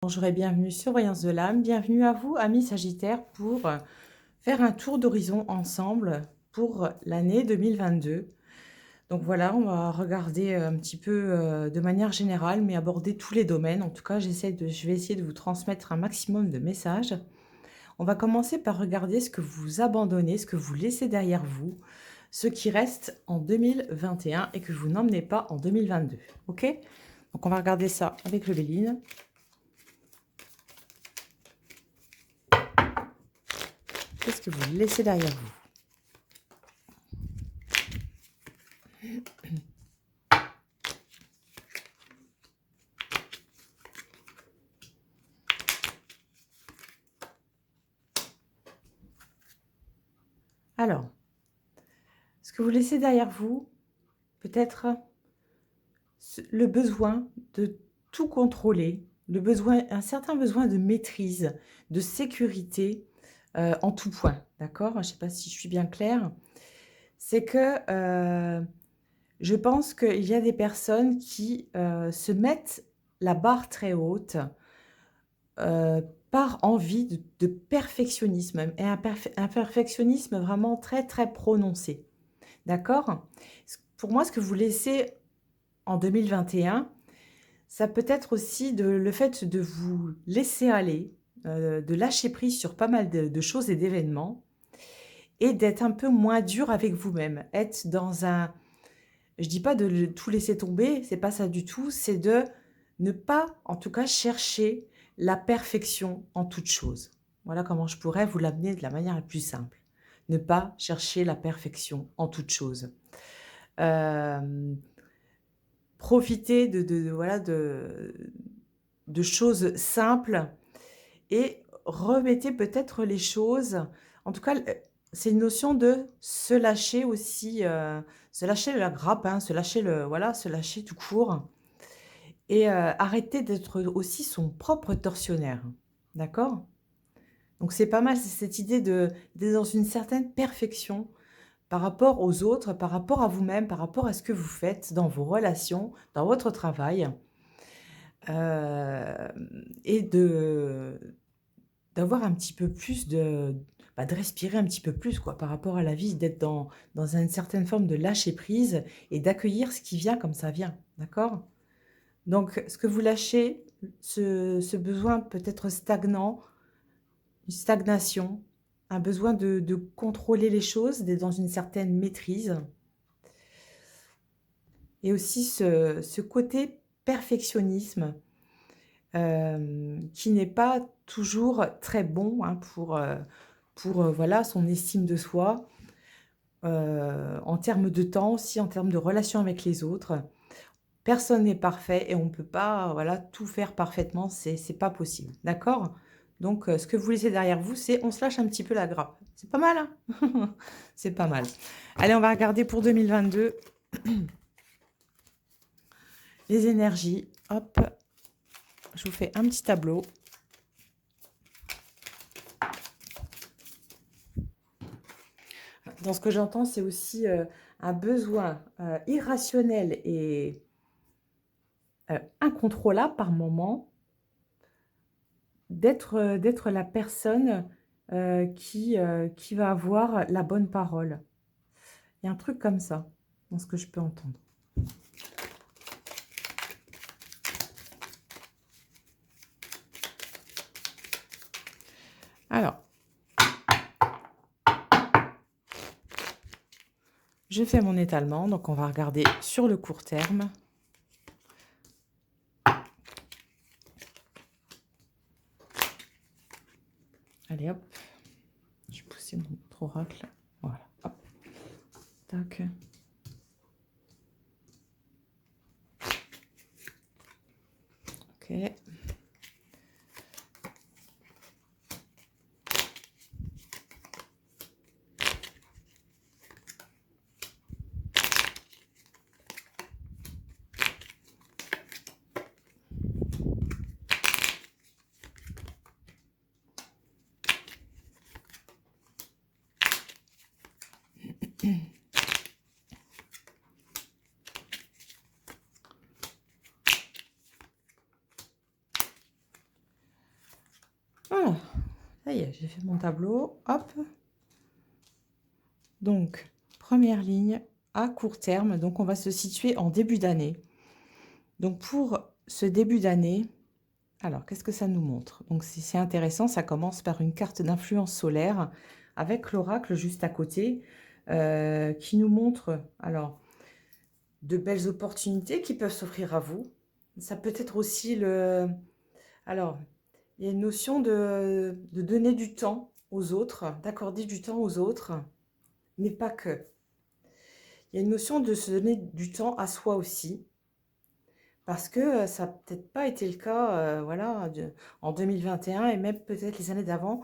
Bonjour et bienvenue sur Voyance de l'âme. Bienvenue à vous, amis Sagittaires, pour faire un tour d'horizon ensemble pour l'année 2022. Donc voilà, on va regarder un petit peu de manière générale, mais aborder tous les domaines. En tout cas, je vais essayer de vous transmettre un maximum de messages. On va commencer par regarder ce que vous abandonnez, ce que vous laissez derrière vous, ce qui reste en 2021 et que vous n'emmenez pas en 2022. Ok? Donc on va regarder ça avec le Béline. Qu'est-ce que vous laissez derrière vous? Alors, ce que vous laissez derrière vous, peut-être le besoin de tout contrôler, un certain besoin de maîtrise, de sécurité en tout point. D'accord? Je ne sais pas si je suis bien claire. C'est que je pense qu'il y a des personnes qui se mettent la barre très haute euh, par envie de perfectionnisme, et un perfectionnisme vraiment très très prononcé. D'accord? Pour moi, ce que vous laissez en 2021, ça peut être aussi le fait de vous laisser aller, de lâcher prise sur pas mal de choses et d'événements, et d'être un peu moins dur avec vous-même. Être dans un... Je dis pas de tout laisser tomber, c'est pas ça du tout, c'est de ne pas, en tout cas, chercher la perfection en toute chose. Voilà comment je pourrais vous l'amener de la manière la plus simple. Ne pas chercher la perfection en toute chose. Profiter voilà, de choses simples et remettez peut-être les choses. En tout cas, c'est une notion de se lâcher aussi, se lâcher la grappe, hein, voilà, se lâcher tout court et arrêter d'être aussi son propre tortionnaire. D'accord? Donc c'est pas mal, c'est cette idée d'être dans une certaine perfection par rapport aux autres, par rapport à vous-même, par rapport à ce que vous faites dans vos relations, dans votre travail, et d'avoir un petit peu plus de respirer un petit peu plus quoi, par rapport à la vie, d'être dans une certaine forme de lâcher prise et d'accueillir ce qui vient comme ça vient, d'accord? Donc ce que vous lâchez, ce besoin peut-être stagnant, une stagnation, un besoin de contrôler les choses, d'être dans une certaine maîtrise et aussi ce côté perfectionnisme, qui n'est pas toujours très bon, hein, pour voilà, son estime de soi, en termes de temps aussi, en termes de relation avec les autres. Personne n'est parfait et on ne peut pas, voilà, tout faire parfaitement, c'est pas possible, d'accord? Donc ce que vous laissez derrière vous, c'est on se lâche un petit peu la grappe. C'est pas mal, hein? C'est pas mal. Allez, on va regarder pour 2022 les énergies. Hop, je vous fais un petit tableau. Dans ce que j'entends, c'est aussi un besoin irrationnel et incontrôlable par moment d'être la personne qui va avoir la bonne parole. Il y a un truc comme ça, dans ce que je peux entendre. Alors, je fais mon étalement, donc on va regarder sur le court terme. Allez hop, je vais pousser mon autre oracle. Voilà, hop, tac. Ok. Ça y est, j'ai fait mon tableau. Hop. Donc, première ligne à court terme. Donc, on va se situer en début d'année. Donc, pour ce début d'année, alors, qu'est-ce que ça nous montre? Donc, c'est intéressant, ça commence par une carte d'influence solaire avec l'oracle juste à côté qui nous montre, alors, de belles opportunités qui peuvent s'offrir à vous. Ça peut être aussi le... Alors, il y a une notion de donner du temps aux autres, d'accorder du temps aux autres, mais pas que. Il y a une notion de se donner du temps à soi aussi, parce que ça n'a peut-être pas été le cas voilà, en 2021 et même peut-être les années d'avant.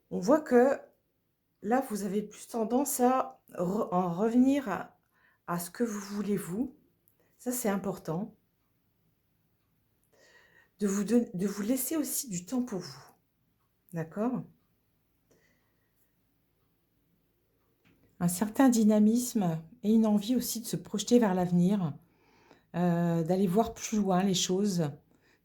On voit que là, vous avez plus tendance à en revenir à ce que vous voulez vous. Ça, c'est important. De vous laisser aussi du temps pour vous. D'accord? Un certain dynamisme et une envie aussi de se projeter vers l'avenir, d'aller voir plus loin les choses,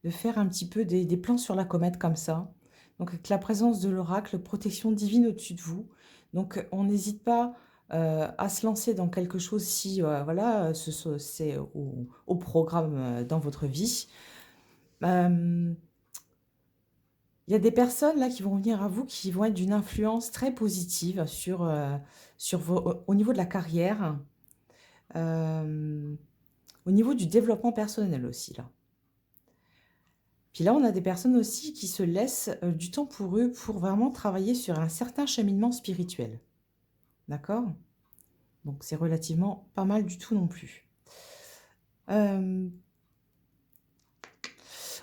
de faire un petit peu des plans sur la comète comme ça. Donc avec la présence de l'oracle, protection divine au-dessus de vous. Donc on n'hésite pas à se lancer dans quelque chose si voilà, c'est au programme dans votre vie. Il y a des personnes là qui vont venir à vous, qui vont être d'une influence très positive au niveau de la carrière, au niveau du développement personnel aussi là. Puis là, on a des personnes aussi qui se laissent du temps pour eux pour vraiment travailler sur un certain cheminement spirituel. D'accord? Donc c'est relativement pas mal du tout non plus.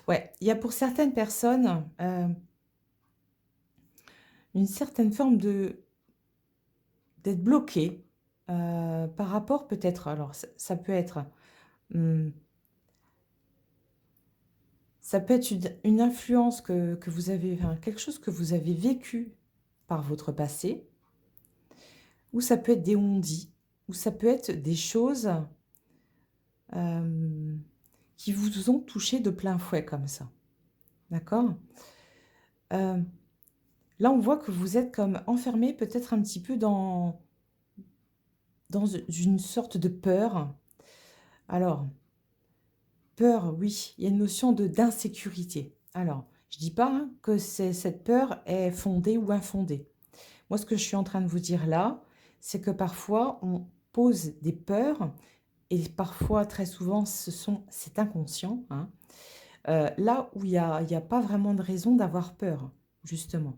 Ouais, il y a pour certaines personnes une certaine forme d'être bloqué par rapport peut-être, alors ça peut être ça peut être une influence que vous avez, enfin, quelque chose que vous avez vécu par votre passé, ou ça peut être des on-dit, ou ça peut être des choses qui vous ont touché de plein fouet comme ça. D'accord? Là, on voit que vous êtes comme enfermé peut-être un petit peu dans une sorte de peur. Alors, peur, oui, il y a une notion d'insécurité. Alors, je ne dis pas hein, que cette peur est fondée ou infondée. Moi, ce que je suis en train de vous dire là, c'est que parfois, on pose des peurs, et parfois, très souvent, c'est inconscient, hein, là où il n'y a pas vraiment de raison d'avoir peur, justement.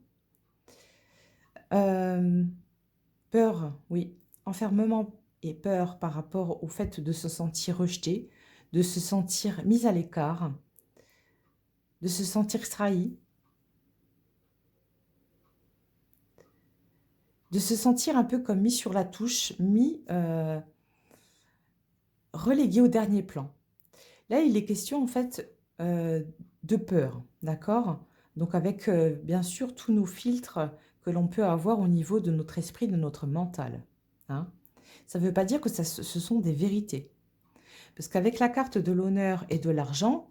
Peur, oui, enfermement et peur par rapport au fait de se sentir rejeté, de se sentir mis à l'écart, de se sentir trahi, de se sentir un peu comme mis sur la touche, relégué au dernier plan. Là, il est question en fait de peur, d'accord? Donc avec bien sûr tous nos filtres que l'on peut avoir au niveau de notre esprit, de notre mental, hein. Ça ne veut pas dire que ce sont des vérités. Parce qu'avec la carte de l'honneur et de l'argent,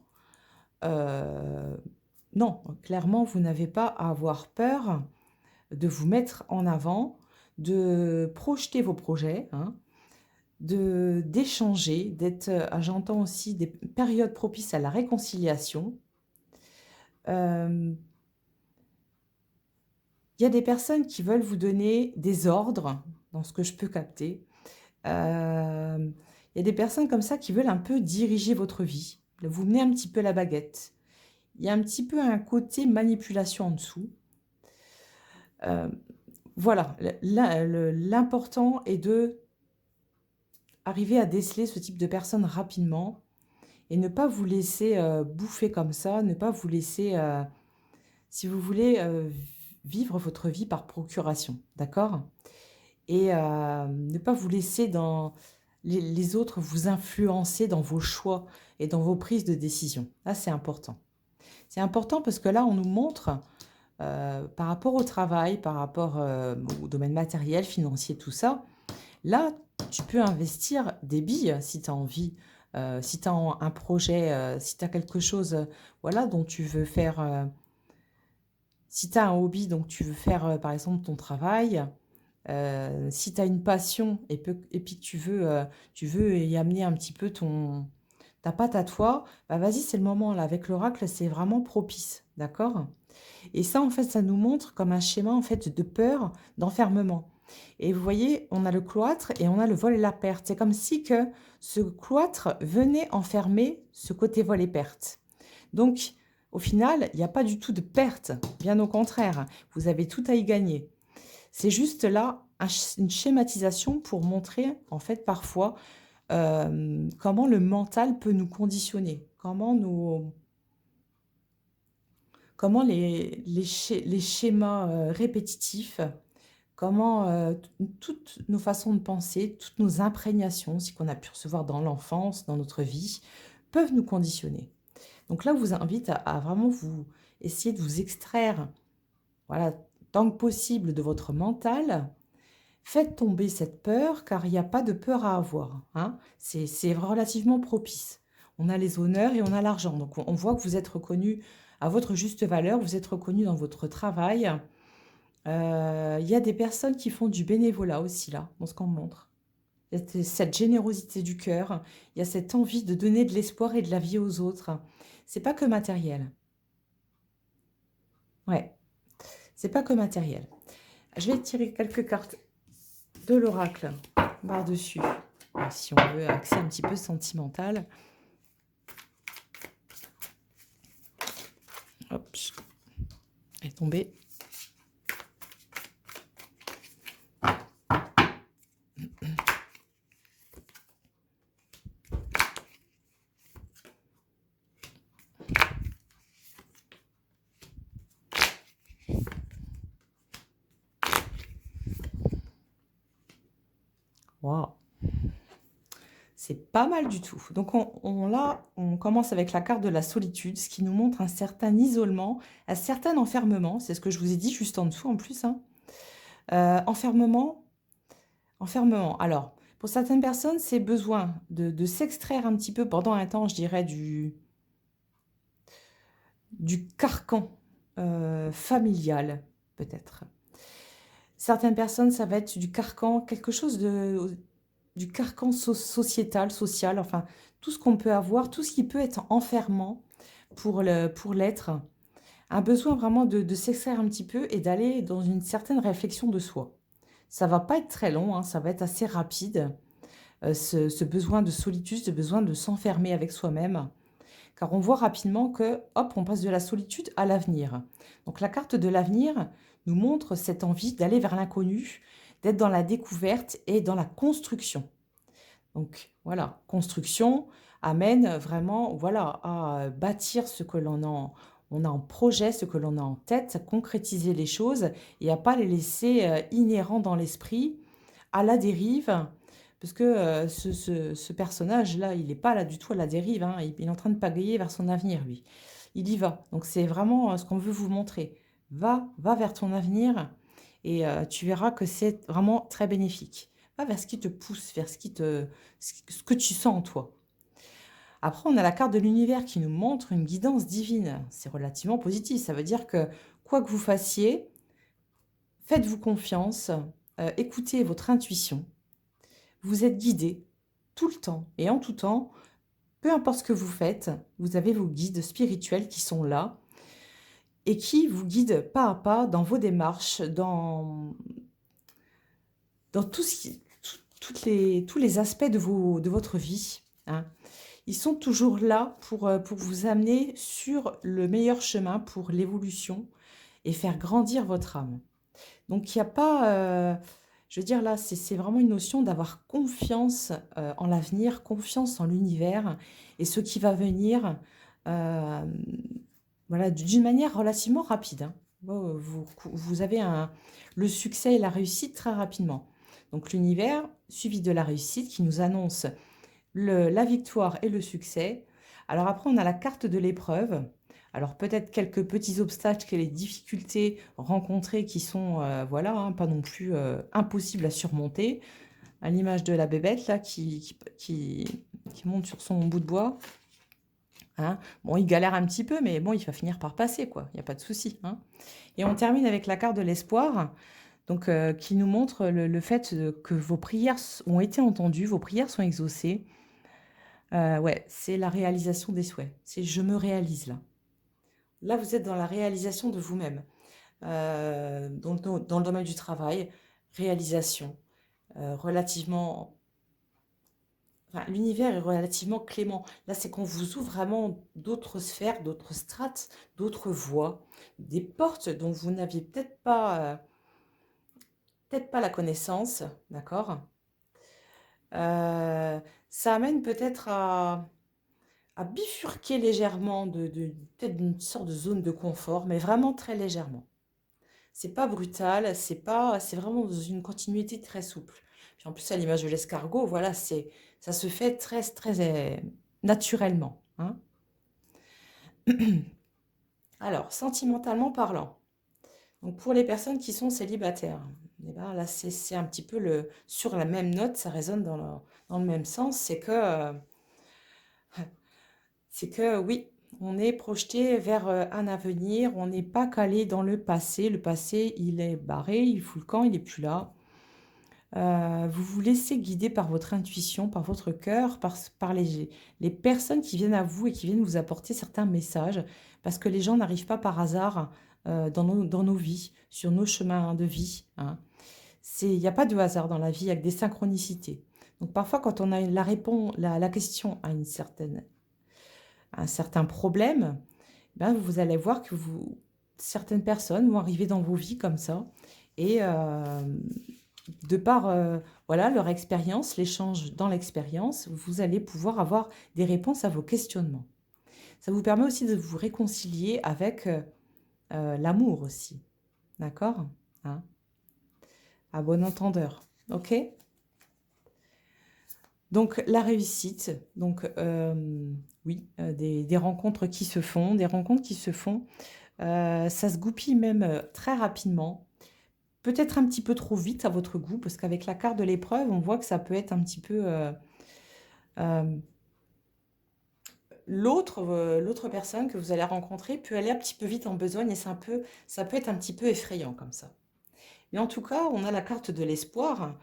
non, clairement, vous n'avez pas à avoir peur de vous mettre en avant, de projeter vos projets, hein, d'échanger, d'être, j'entends aussi des périodes propices à la réconciliation. Il y a des personnes qui veulent vous donner des ordres, dans ce que je peux capter. Il y a des personnes comme ça qui veulent un peu diriger votre vie, vous mener un petit peu la baguette. Il y a un petit peu un côté manipulation en dessous. Voilà, l'important est de arriver à déceler ce type de personnes rapidement et ne pas vous laisser bouffer comme ça, ne pas vous laisser, si vous voulez, vivre votre vie par procuration, d'accord? Et ne pas vous laisser dans les autres vous influencer dans vos choix et dans vos prises de décision. Là, c'est important. C'est important parce que là, on nous montre, par rapport au travail, par rapport au domaine matériel, financier, tout ça, là, tu peux investir des billes si tu as envie, si tu as un projet, si tu as quelque chose voilà, dont tu veux faire, Si tu as un hobby, donc tu veux faire, par exemple, ton travail, si tu as une passion et puis que tu veux y amener un petit peu ta patte à toi, bah, vas-y, c'est le moment là. Avec l'oracle, c'est vraiment propice, d'accord? Et ça, en fait, ça nous montre comme un schéma, en fait, de peur, d'enfermement. Et vous voyez, on a le cloître et on a le vol et la perte. C'est comme si que ce cloître venait enfermer ce côté vol et perte. Donc, au final, il n'y a pas du tout de perte, bien au contraire. Vous avez tout à y gagner. C'est juste là une schématisation pour montrer, en fait, parfois, comment le mental peut nous conditionner, comment les schémas répétitifs, comment toutes nos façons de penser, toutes nos imprégnations, si qu'on a pu recevoir dans l'enfance, dans notre vie, peuvent nous conditionner. Donc là, je vous invite à vraiment vous essayer de vous extraire, voilà, tant que possible de votre mental. Faites tomber cette peur, car il n'y a pas de peur à avoir, hein. C'est relativement propice. On a les honneurs et on a l'argent. Donc on voit que vous êtes reconnu à votre juste valeur, vous êtes reconnu dans votre travail. Il y a des personnes qui font du bénévolat aussi là, dans ce qu'on montre. Il y a cette générosité du cœur, il y a cette envie de donner de l'espoir et de la vie aux autres. C'est pas que matériel. Ouais, c'est pas que matériel. Je vais tirer quelques cartes de l'oracle par-dessus, si on veut accès un petit peu sentimental. Hop, elle est tombée. Waouh, c'est pas mal du tout. Donc on commence avec la carte de la solitude, ce qui nous montre un certain isolement, un certain enfermement. C'est ce que je vous ai dit juste en dessous en plus, hein. Enfermement. Alors, pour certaines personnes, c'est besoin de s'extraire un petit peu pendant un temps, je dirais, du carcan familial, peut-être. Certaines personnes, ça va être du carcan, quelque chose du carcan sociétal, social, enfin, tout ce qu'on peut avoir, tout ce qui peut être enfermant pour l'être. Un besoin vraiment de s'extraire un petit peu et d'aller dans une certaine réflexion de soi. Ça va pas être très long, hein, ça va être assez rapide, ce besoin de solitude, ce besoin de s'enfermer avec soi-même. Car on voit rapidement que, hop, on passe de la solitude à l'avenir. Donc la carte de l'avenir nous montre cette envie d'aller vers l'inconnu, d'être dans la découverte et dans la construction. Donc voilà, construction amène vraiment, voilà, à bâtir ce que on a en projet, ce que l'on a en tête, concrétiser les choses et à pas les laisser inhérents dans l'esprit, à la dérive, parce que ce personnage-là, il n'est pas là du tout à la dérive, hein, il est en train de pagayer vers son avenir, lui. Il y va. Donc c'est vraiment ce qu'on veut vous montrer. Va vers ton avenir et tu verras que c'est vraiment très bénéfique. Va vers ce qui te pousse, vers ce que tu sens en toi. Après, on a la carte de l'univers qui nous montre une guidance divine. C'est relativement positif. Ça veut dire que quoi que vous fassiez, faites-vous confiance, écoutez votre intuition. Vous êtes guidé tout le temps et en tout temps. Peu importe ce que vous faites, vous avez vos guides spirituels qui sont là et qui vous guident pas à pas dans vos démarches, dans tous les aspects de votre vie, hein. Ils sont toujours là pour vous amener sur le meilleur chemin pour l'évolution et faire grandir votre âme. Donc il n'y a pas, je veux dire là, c'est vraiment une notion d'avoir confiance en l'avenir, confiance en l'univers et ce qui va venir, euh, voilà, d'une manière relativement rapide, hein. Vous avez le succès et la réussite très rapidement. Donc l'univers suivi de la réussite qui nous annonce la victoire et le succès. Alors après, on a la carte de l'épreuve. Alors peut-être quelques petits obstacles et les difficultés rencontrées qui sont, voilà, hein, pas non plus impossibles à surmonter. À l'image de la bébête là qui monte sur son bout de bois. hein. Bon, il galère un petit peu, mais bon, il va finir par passer, quoi. Il n'y a pas de souci, hein. Et on termine avec la carte de l'espoir, donc qui nous montre le fait que vos prières ont été entendues, vos prières sont exaucées. Ouais, c'est la réalisation des souhaits. C'est je me réalise là. Là, vous êtes dans la réalisation de vous-même. Dans le domaine du travail, réalisation. Relativement. Enfin, l'univers est relativement clément. Là, c'est qu'on vous ouvre vraiment d'autres sphères, d'autres strates, d'autres voies, des portes dont vous n'aviez peut-être pas la connaissance, d'accord? Euh, Ça amène peut-être à bifurquer légèrement peut-être d'une sorte de zone de confort, mais vraiment très légèrement. C'est pas brutal, c'est vraiment dans une continuité très souple. Puis en plus, à l'image de l'escargot, voilà, ça se fait très, très naturellement, hein. Alors, sentimentalement parlant, donc pour les personnes qui sont célibataires, eh ben là, c'est un petit peu sur la même note, ça résonne dans le même sens, c'est que oui, on est projeté vers un avenir, on n'est pas calé dans le passé. Le passé, il est barré, il fout le camp, il n'est plus là. Vous vous laissez guider par votre intuition, par votre cœur, par les personnes qui viennent à vous et qui viennent vous apporter certains messages, parce que les gens n'arrivent pas par hasard dans nos vies, sur nos chemins de vie, hein. Il n'y a pas de hasard dans la vie, il y a que des synchronicités. Donc parfois, quand on a la question à un certain problème, ben, vous allez voir que certaines personnes vont arriver dans vos vies comme ça. Et de par voilà, leur expérience, l'échange dans l'expérience, vous allez pouvoir avoir des réponses à vos questionnements. Ça vous permet aussi de vous réconcilier avec l'amour aussi. D'accord, hein, à bon entendeur. OK. Donc la réussite, donc oui, des rencontres qui se font, ça se goupille même très rapidement, peut-être un petit peu trop vite à votre goût, parce qu'avec la carte de l'épreuve, on voit que ça peut être un petit peu euh, l'autre personne que vous allez rencontrer peut aller un petit peu vite en besogne et ça peut être un petit peu effrayant comme ça. Mais en tout cas, on a la carte de l'espoir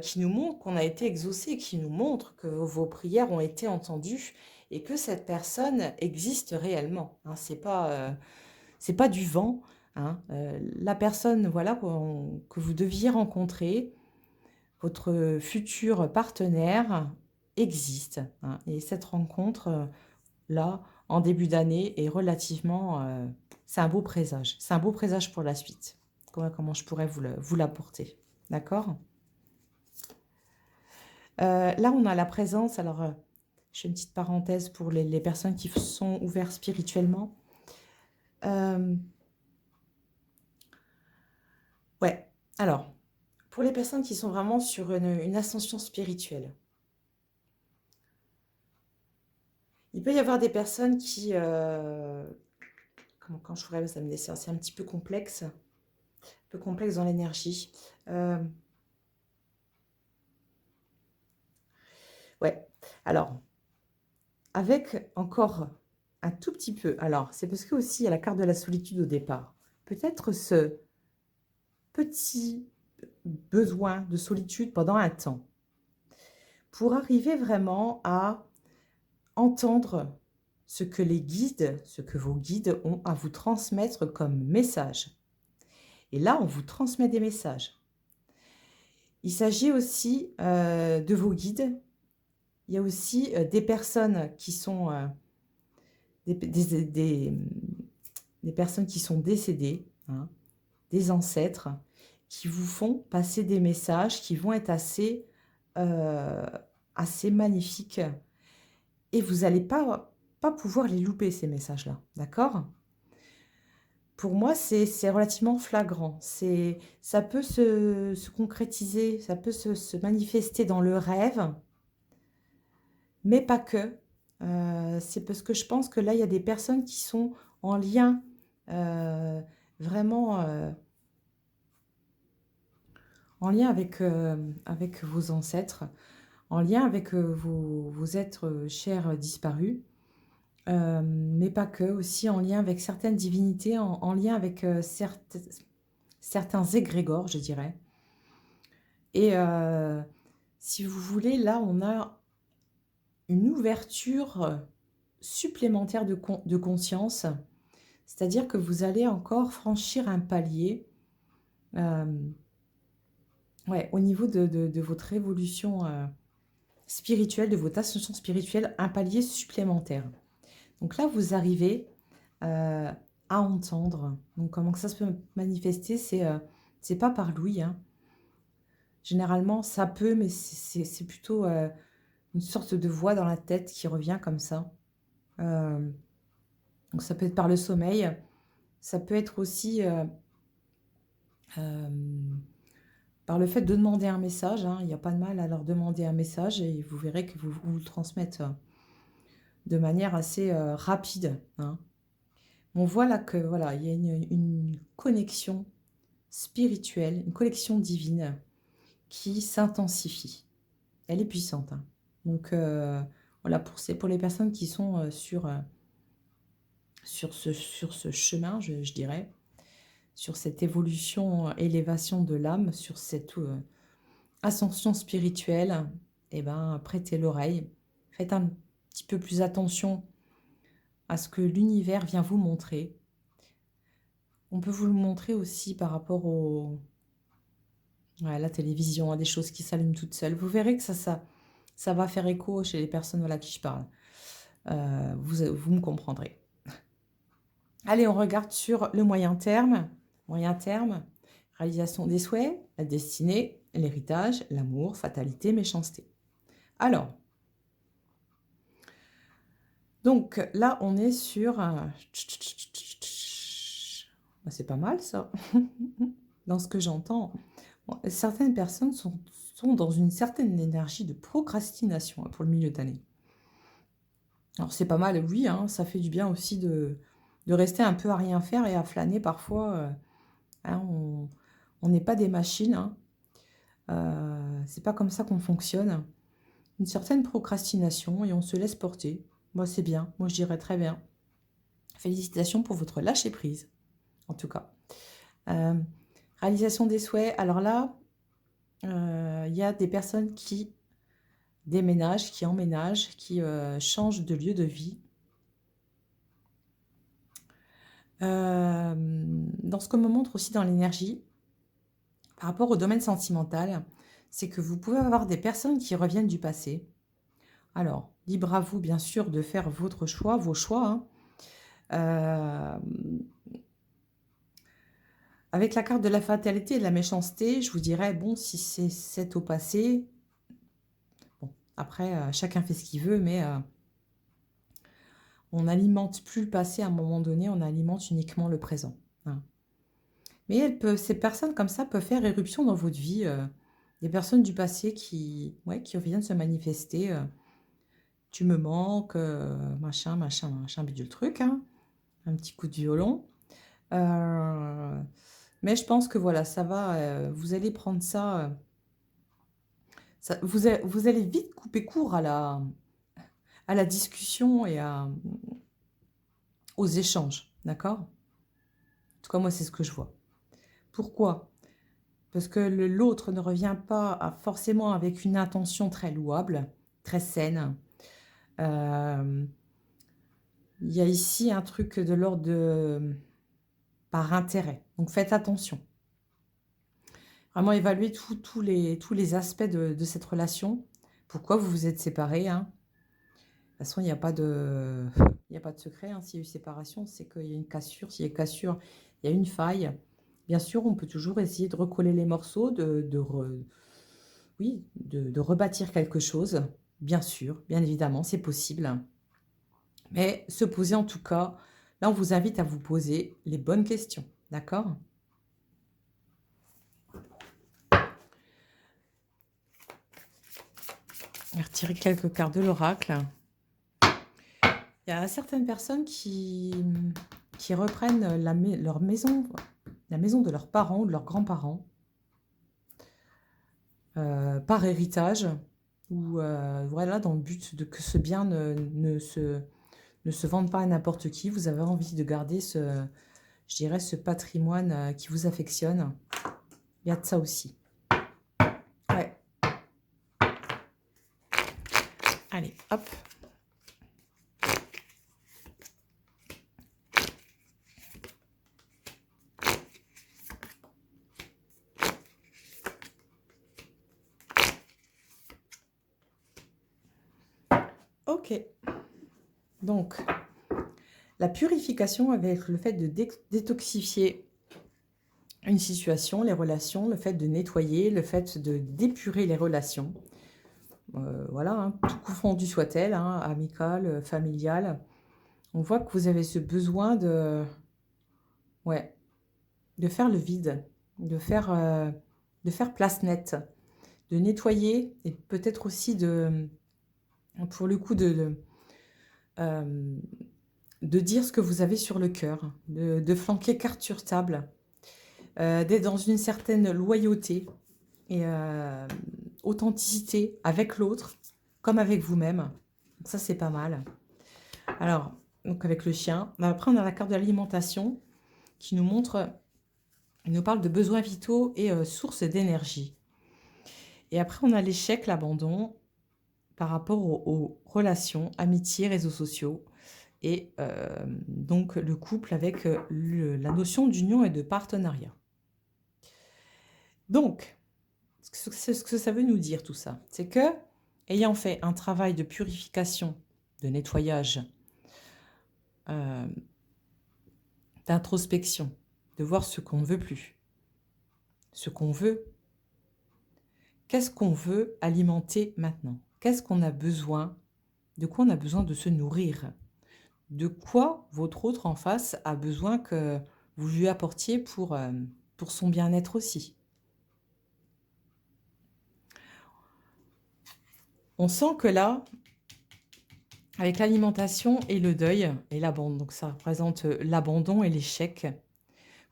qui nous montre qu'on a été exaucé, qui nous montre que vos prières ont été entendues et que cette personne existe réellement, hein. C'est pas du vent, hein. La personne, voilà, que vous deviez rencontrer, votre futur partenaire existe, hein. Et cette rencontre, là, en début d'année, est relativement... c'est un beau présage. C'est un beau présage pour la suite. Comment je pourrais vous l'apporter. D'accord? Là, on a la présence. Alors, je fais une petite parenthèse pour les personnes qui sont ouvertes spirituellement. Ouais. Alors, pour les personnes qui sont vraiment sur une ascension spirituelle, il peut y avoir des personnes qui... quand je pourrais vous amener ça, c'est un petit peu complexe dans l'énergie. Ouais. Alors, avec encore un tout petit peu... Alors, c'est parce que aussi il y a la carte de la solitude au départ. Peut-être ce petit besoin de solitude pendant un temps pour arriver vraiment à entendre ce que ce que vos guides ont à vous transmettre comme message. Et là, on vous transmet des messages. Il s'agit aussi de vos guides. Il y a aussi des personnes qui sont des personnes qui sont décédées, hein, des ancêtres, qui vous font passer des messages qui vont être assez magnifiques. Et vous n'allez pas pouvoir les louper, ces messages-là. D'accord? Pour moi, c'est relativement flagrant. Ça peut se concrétiser, ça peut se manifester dans le rêve, mais pas que. C'est parce que je pense que là, il y a des personnes qui sont en lien euh, vraiment en lien avec vos ancêtres, en lien avec vos êtres chers disparus. mais pas que, aussi en lien avec certaines divinités, en lien avec certains égrégores, je dirais. Et si vous voulez, là, on a une ouverture supplémentaire de conscience, c'est-à-dire que vous allez encore franchir un palier euh, ouais, au niveau de votre évolution spirituelle, de votre ascension spirituelle, un palier supplémentaire. Donc là, vous arrivez euh, à entendre. Donc comment que ça se peut manifester, c'est pas par l'ouïe, hein. Généralement, ça peut, mais c'est plutôt une sorte de voix dans la tête qui revient comme ça. Euh, donc ça peut être par le sommeil, ça peut être aussi euh, par le fait de demander un message, hein. Il n'y a pas de mal à leur demander un message et vous verrez que vous le transmettent de manière assez rapide, hein. On voit là que voilà, il y a une connexion spirituelle, une connexion divine qui s'intensifie. Elle est puissante, hein. Donc voilà, pour les personnes qui sont sur ce chemin, je dirais, sur cette évolution, élévation de l'âme, sur cette ascension spirituelle, eh ben, prêtez l'oreille. Faites un petit peu plus attention à ce que l'univers vient vous montrer. On peut vous le montrer aussi par rapport à la télévision, à des choses qui s'allument toutes seules. Vous verrez que ça va faire écho chez les personnes à qui je parle. Vous me comprendrez. Allez, on regarde sur le moyen terme. Moyen terme, réalisation des souhaits, la destinée, l'héritage, l'amour, fatalité, méchanceté. Alors, donc là, on est sur... c'est pas mal ça. Dans ce que j'entends, bon, certaines personnes sont dans une certaine énergie de procrastination pour le milieu d'année. Alors c'est pas mal, oui, hein, ça fait du bien aussi de rester un peu à rien faire et à flâner parfois. Hein, on n'est pas des machines, hein. C'est pas comme ça qu'on fonctionne. Une certaine procrastination et on se laisse porter. Moi, c'est bien. Moi, je dirais très bien. Félicitations pour votre lâcher-prise, en tout cas. Euh, réalisation des souhaits. Alors là, il y a des personnes qui déménagent, qui emménagent, qui changent de lieu de vie. Dans ce qu'on me montre aussi dans l'énergie, par rapport au domaine sentimental, c'est que vous pouvez avoir des personnes qui reviennent du passé. Alors, libre à vous, bien sûr, de faire votre choix, vos choix, hein. Avec la carte de la fatalité et de la méchanceté, je vous dirais, bon, si c'est au passé, bon, après, chacun fait ce qu'il veut, mais on n'alimente plus le passé à un moment donné, on alimente uniquement le présent, hein. Mais ces personnes comme ça peuvent faire éruption dans votre vie, des personnes du passé qui viennent se manifester. Tu me manques, machin, machin, machin, bidule truc, hein, un petit coup de violon. Euh, mais je pense que voilà, ça va, vous allez prendre ça, vous allez vite couper court à la discussion et aux échanges, d'accord? En tout cas, moi, c'est ce que je vois. Pourquoi? Parce que l'autre ne revient pas forcément avec une intention très louable, très saine. Euh, Il y a ici un truc de l'ordre de par intérêt. Donc faites attention. Vraiment évaluer tous les aspects de cette relation. Pourquoi vous vous êtes séparés, hein? De toute façon, il y a pas de secret, hein. S'il y a eu séparation, c'est qu'il y a une cassure. S'il y a une cassure, il y a une faille. Bien sûr, on peut toujours essayer de recoller les morceaux, oui, de rebâtir quelque chose. Bien sûr, bien évidemment, c'est possible. Mais se poser en tout cas, là, on vous invite à vous poser les bonnes questions. D'accord? Je vais retirer quelques cartes de l'oracle. Il y a certaines personnes qui reprennent leur maison, la maison de leurs parents ou de leurs grands-parents, par héritage, ou voilà, dans le but de que ce bien ne se vendent pas à n'importe qui. Vous avez envie de garder je dirais, ce patrimoine qui vous affectionne. Il y a de ça aussi. Ouais. Allez, hop. Ok. Donc, la purification avec le fait de détoxifier une situation, les relations, le fait de nettoyer, le fait de d'épurer les relations. Voilà, hein, tout confondu soit-elle, hein, amicale, familiale. On voit que vous avez ce besoin ouais, de faire le vide, de faire place nette, de nettoyer et peut-être aussi pour le coup, de dire ce que vous avez sur le cœur, de flanquer carte sur table, d'être dans une certaine loyauté et authenticité avec l'autre, comme avec vous-même. Donc ça, c'est pas mal. Alors, donc avec le chien. Après, on a la carte de l'alimentation qui nous montre, il nous parle de besoins vitaux et sources d'énergie. Et après, on a l'échec, l'abandon par rapport aux relations, amitiés, réseaux sociaux. Et donc, le couple avec la notion d'union et de partenariat. Donc, ce que ça veut nous dire tout ça, c'est que, ayant fait un travail de purification, de nettoyage, d'introspection, de voir ce qu'on ne veut plus, ce qu'on veut, qu'est-ce qu'on veut alimenter maintenant, qu'est-ce qu'on a besoin, de quoi on a besoin de se nourrir, de quoi votre autre en face a besoin que vous lui apportiez pour son bien-être aussi. On sent que là, avec l'alimentation et le deuil et l'abandon, donc ça représente l'abandon et l'échec,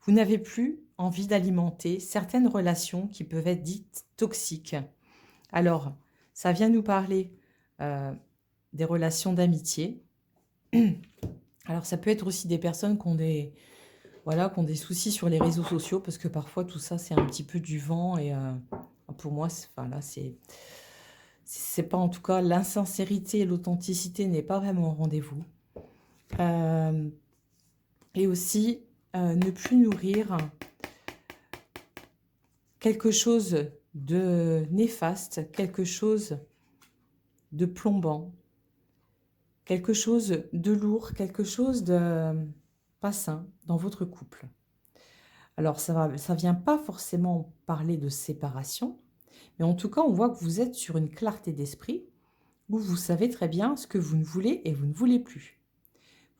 vous n'avez plus envie d'alimenter certaines relations qui peuvent être dites toxiques. Alors, ça vient nous parler des relations d'amitié. Alors, ça peut être aussi des personnes qui ont qui ont des soucis sur les réseaux sociaux, parce que parfois, tout ça, c'est un petit peu du vent. Et pour moi, c'est pas en tout cas l'insincérité et l'authenticité n'est pas vraiment au rendez-vous. Et aussi, ne plus nourrir quelque chose de néfaste, quelque chose de plombant, quelque chose de lourd, quelque chose de pas sain dans votre couple. Alors, ça vient pas forcément parler de séparation, mais en tout cas, on voit que vous êtes sur une clarté d'esprit où vous savez très bien ce que vous ne voulez et vous ne voulez plus.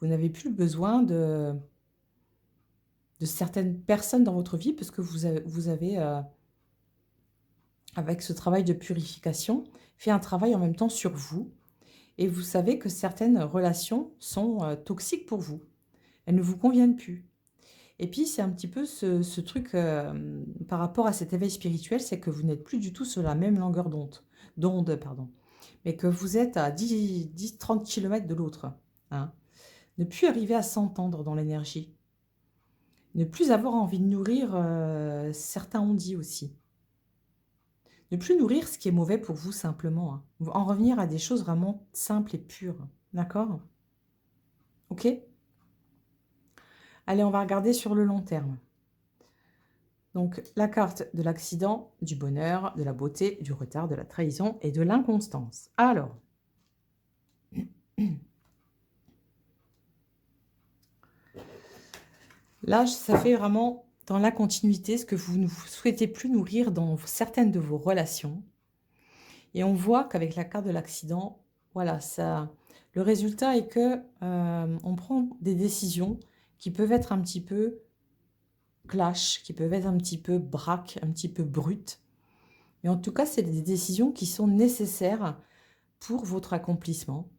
Vous n'avez plus besoin de certaines personnes dans votre vie parce que vous avez avec ce travail de purification, fait un travail en même temps sur vous. Et vous savez que certaines relations sont toxiques pour vous. Elles ne vous conviennent plus. Et puis, c'est un petit peu ce truc par rapport à cet éveil spirituel, c'est que vous n'êtes plus du tout sur la même longueur d'onde, pardon, mais que vous êtes à 10-30 km de l'autre. Hein. Ne plus arriver à s'entendre dans l'énergie. Ne plus avoir envie de nourrir, certains ont dit aussi. Ne plus nourrir ce qui est mauvais pour vous simplement. Hein. En revenir à des choses vraiment simples et pures. D'accord? Ok? Allez, on va regarder sur le long terme. Donc, la carte de l'accident, du bonheur, de la beauté, du retard, de la trahison et de l'inconstance. Alors, là, ça fait vraiment dans la continuité ce que vous ne souhaitez plus nourrir dans certaines de vos relations. Et on voit qu'avec la carte de l'accident, voilà, le résultat est que on prend des décisions qui peuvent être un petit peu clash, qui peuvent être un petit peu braque, un petit peu brutes. Mais en tout cas, c'est des décisions qui sont nécessaires pour votre accomplissement,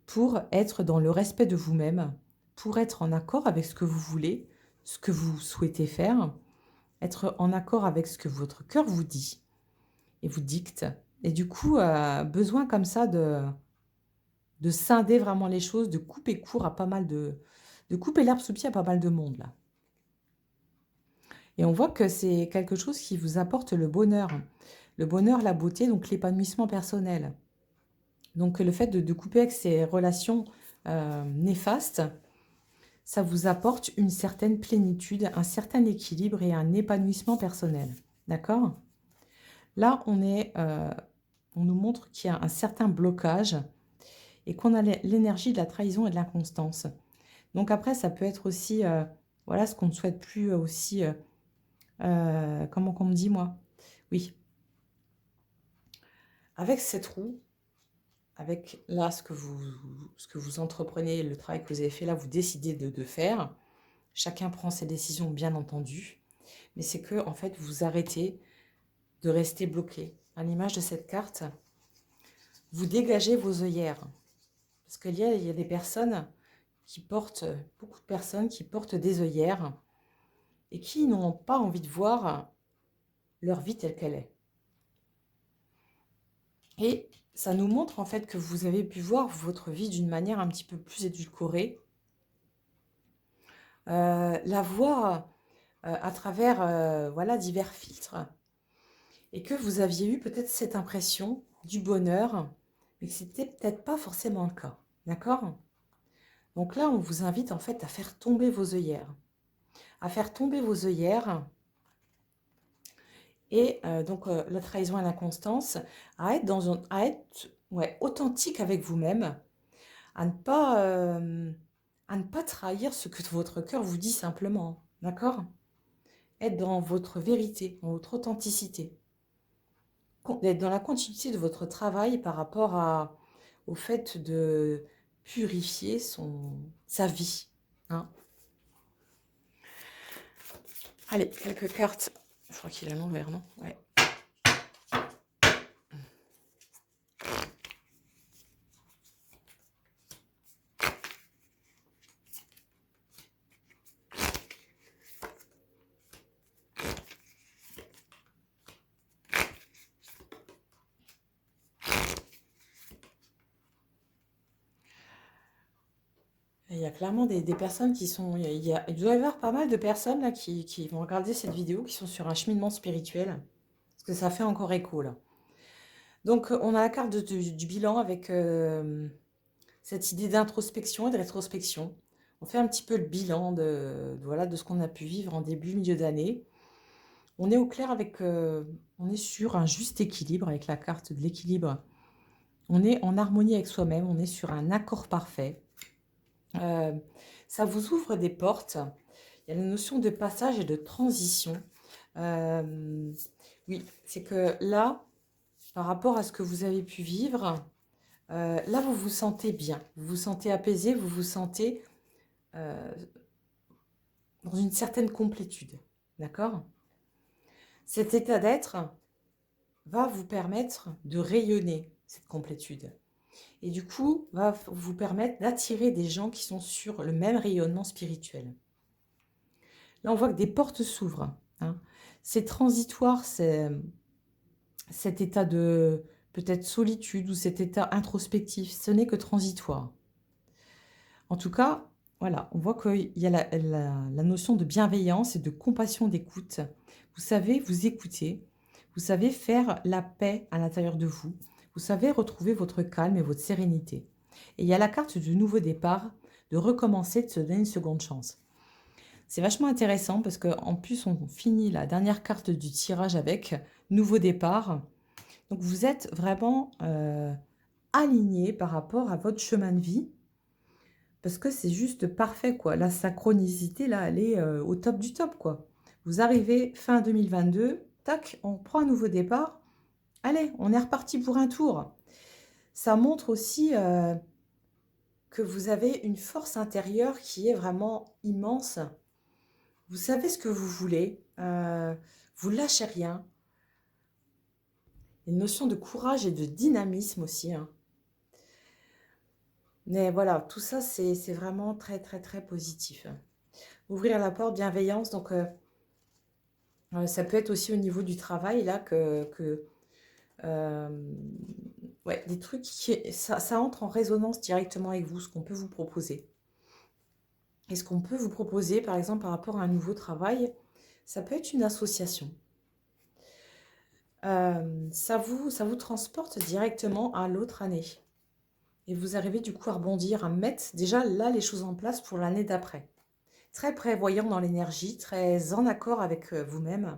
pour être dans le respect de vous-même, pour être en accord avec ce que vous voulez, ce que vous souhaitez faire, être en accord avec ce que votre cœur vous dit et vous dicte. Et du coup, besoin comme ça de scinder vraiment les choses, de couper court à pas mal de couper l'herbe sous le pied à pas mal de monde là. Et on voit que c'est quelque chose qui vous apporte le bonheur. Le bonheur, la beauté, donc l'épanouissement personnel. Donc le fait de couper avec ces relations néfastes, ça vous apporte une certaine plénitude, un certain équilibre et un épanouissement personnel. D'accord? Là, on nous montre qu'il y a un certain blocage et qu'on a l'énergie de la trahison et de l'inconstance. Donc après, ça peut être aussi, voilà, ce qu'on ne souhaite plus aussi, comment qu'on me dit moi? Oui, avec cette roue, avec là ce que vous entreprenez, le travail que vous avez fait là, vous décidez de faire. Chacun prend ses décisions, bien entendu. Mais c'est que, en fait, vous arrêtez de rester bloqué. À l'image de cette carte, vous dégagez vos œillères. Parce il y a des personnes qui portent, beaucoup de personnes qui portent des œillères et qui n'ont pas envie de voir leur vie telle qu'elle est. Et ça nous montre en fait que vous avez pu voir votre vie d'une manière un petit peu plus édulcorée, la voir à travers voilà, divers filtres, et que vous aviez eu peut-être cette impression du bonheur, mais que c'était peut-être pas forcément le cas. D'accord? Donc là, on vous invite en fait à faire tomber vos œillères. À faire tomber vos œillères et donc la trahison et l'inconstance, à être ouais, authentique avec vous-même, à ne pas trahir ce que votre cœur vous dit simplement. D'accord? Être dans votre vérité, dans votre authenticité. D'être dans la continuité de votre travail par rapport au fait de purifier sa vie. Hein. Allez, quelques cartes. Je crois qu'il est à l'envers, non? Ouais. Il y a clairement des personnes qui sont... il doit y avoir pas mal de personnes là, qui vont regarder cette vidéo, qui sont sur un cheminement spirituel. Parce que ça fait encore écho, là. Donc, on a la carte du bilan avec cette idée d'introspection et de rétrospection. On fait un petit peu le bilan voilà, de ce qu'on a pu vivre en début, milieu d'année. On est au clair avec... on est sur un juste équilibre avec la carte de l'équilibre. On est en harmonie avec soi-même, on est sur un accord parfait. Ça vous ouvre des portes. Il y a la notion de passage et de transition. Oui, c'est que là, par rapport à ce que vous avez pu vivre, là, vous vous sentez bien, vous vous sentez apaisé, vous vous sentez dans une certaine complétude. D'accord? Cet état d'être va vous permettre de rayonner cette complétude. Et du coup, va vous permettre d'attirer des gens qui sont sur le même rayonnement spirituel. Là, on voit que des portes s'ouvrent. Hein. C'est transitoire, cet état de peut-être solitude ou cet état introspectif. Ce n'est que transitoire. En tout cas, voilà, on voit qu'il y a la notion de bienveillance et de compassion d'écoute. Vous savez vous écouter, vous savez faire la paix à l'intérieur de vous, vous savez retrouver votre calme et votre sérénité. Et il y a la carte du nouveau départ, de recommencer, de se donner une seconde chance. C'est vachement intéressant parce qu'en plus, on finit la dernière carte du tirage avec nouveau départ. Donc, vous êtes vraiment aligné par rapport à votre chemin de vie parce que c'est juste parfait, quoi. La synchronicité, là, elle est au top du top, quoi. Vous arrivez fin 2022, tac, on prend un nouveau départ. Allez, on est reparti pour un tour. Ça montre aussi que vous avez une force intérieure qui est vraiment immense. Vous savez ce que vous voulez, vous lâchez rien. Il y a une notion de courage et de dynamisme aussi. Hein. Mais voilà, tout ça, c'est vraiment très, très, très positif. Ouvrir la porte, bienveillance, donc ça peut être aussi au niveau du travail, là, euh, ouais, des trucs qui ça entre en résonance directement avec vous, ce qu'on peut vous proposer. Et ce qu'on peut vous proposer, par exemple, par rapport à un nouveau travail, ça peut être une association. Ça vous transporte directement à l'autre année. Et vous arrivez du coup à rebondir, à mettre déjà là les choses en place pour l'année d'après. Très prévoyant dans l'énergie, très en accord avec vous-même,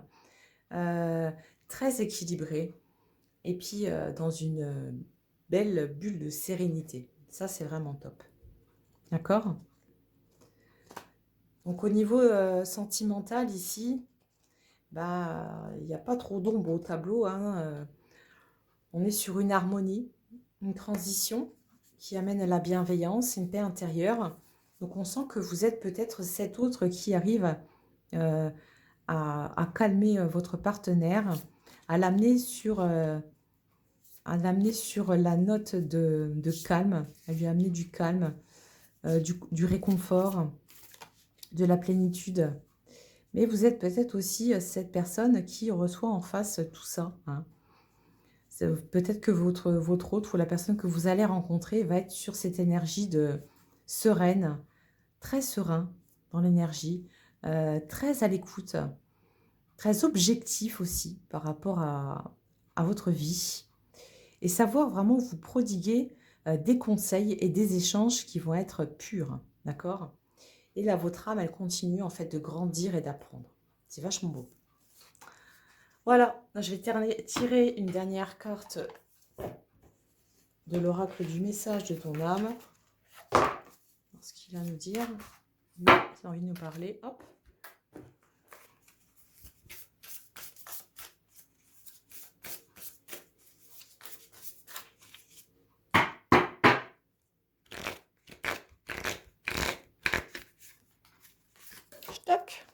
euh, très équilibré. Et puis dans une belle bulle de sérénité. Ça, c'est vraiment top. D'accord? Donc au niveau sentimental ici, bah, il n'y a pas trop d'ombre au tableau, hein, on est sur une harmonie, une transition qui amène à la bienveillance, une paix intérieure. Donc on sent que vous êtes peut-être cet autre qui arrive euh, à calmer votre partenaire, à l'amener sur, la note de calme, à lui amener du calme, du réconfort, de la plénitude. Mais vous êtes peut-être aussi cette personne qui reçoit en face tout ça, hein. Peut-être que votre autre ou la personne que vous allez rencontrer va être sur cette énergie de sereine, très serein dans l'énergie, très à l'écoute, très objectif aussi par rapport à votre vie. Et savoir vraiment vous prodiguer des conseils et des échanges qui vont être purs, d'accord? Et là, votre âme, elle continue en fait de grandir et d'apprendre. C'est vachement beau. Voilà, je vais tirer une dernière carte de l'oracle du message de ton âme. Ce qu'il a à nous dire. Il a envie de nous parler. Hop. Toc.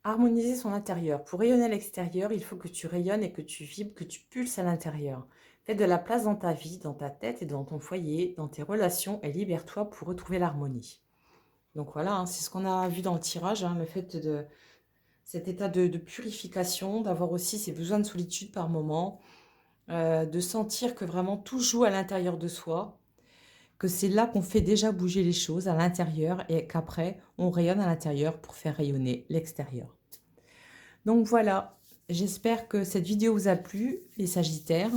Harmoniser son intérieur. Pour rayonner à l'extérieur, il faut que tu rayonnes et que tu vibres, que tu pulses à l'intérieur. Fais de la place dans ta vie, dans ta tête et dans ton foyer, dans tes relations et libère-toi pour retrouver l'harmonie. Donc voilà, hein, c'est ce qu'on a vu dans le tirage, hein, le fait de cet état de purification, d'avoir aussi ces besoins de solitude par moment, de sentir que vraiment tout joue à l'intérieur de soi, que c'est là qu'on fait déjà bouger les choses à l'intérieur et qu'après, on rayonne à l'intérieur pour faire rayonner l'extérieur. Donc voilà, j'espère que cette vidéo vous a plu, les Sagittaires.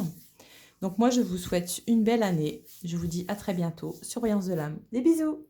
Donc moi, je vous souhaite une belle année. Je vous dis à très bientôt sur Voyance de l'âme. Des bisous!